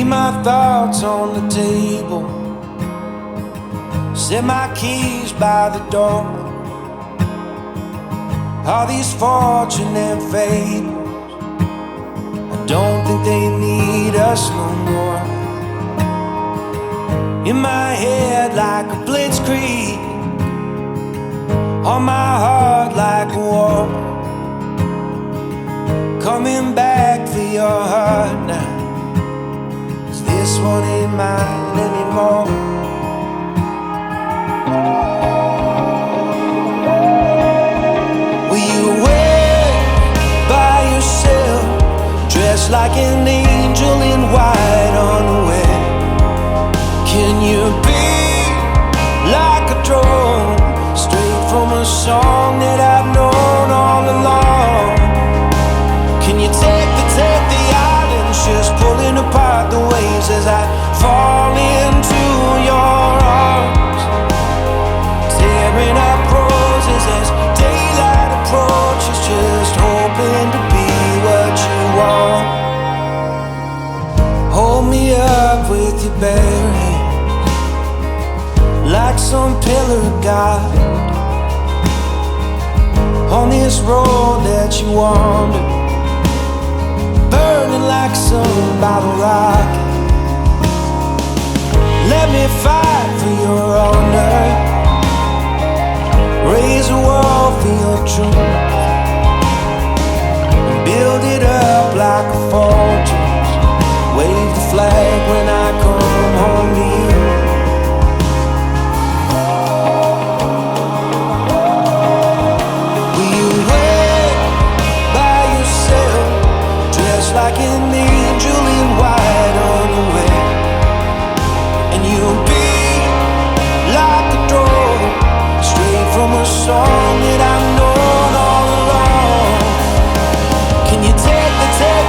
Leave my thoughts on the table, set my keys by the door. All these fortune and fables, I don't think they need us no more. In my head like a blitzkrieg, on my heart like a war. Coming back for your heart now, 'cause this one ain't mine anymore. Will you wait by yourself, dressed like an angel in white unaware? Can you be like a drone, straight from a song that I've known all along? Can you take the islands, just pulling apart the waves as I fall into your arms, tearing up roses as daylight approaches, just hoping to be what you want. Hold me up with your bare hands, like some pillar of God, on this road that you wander, burning like some bottle rocket. Let me fight for your honor, raise a wall for your truth, build it up like a fortress, wave the flag when I come home to you. Will you wait by yourself, like an angel in white unaware? And you'll be like a drone, straight from a song that I've known all along. Can you take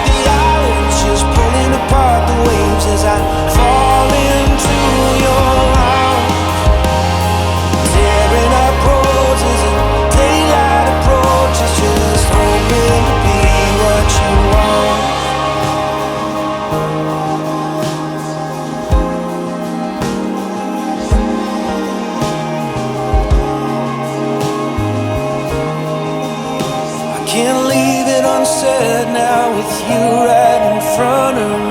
the islands, just pulling apart the waves as I fall into your arms, tearing up roses and daylight approaches, just hoping to be what you want. Can't leave it unsaid now with you right in front of me.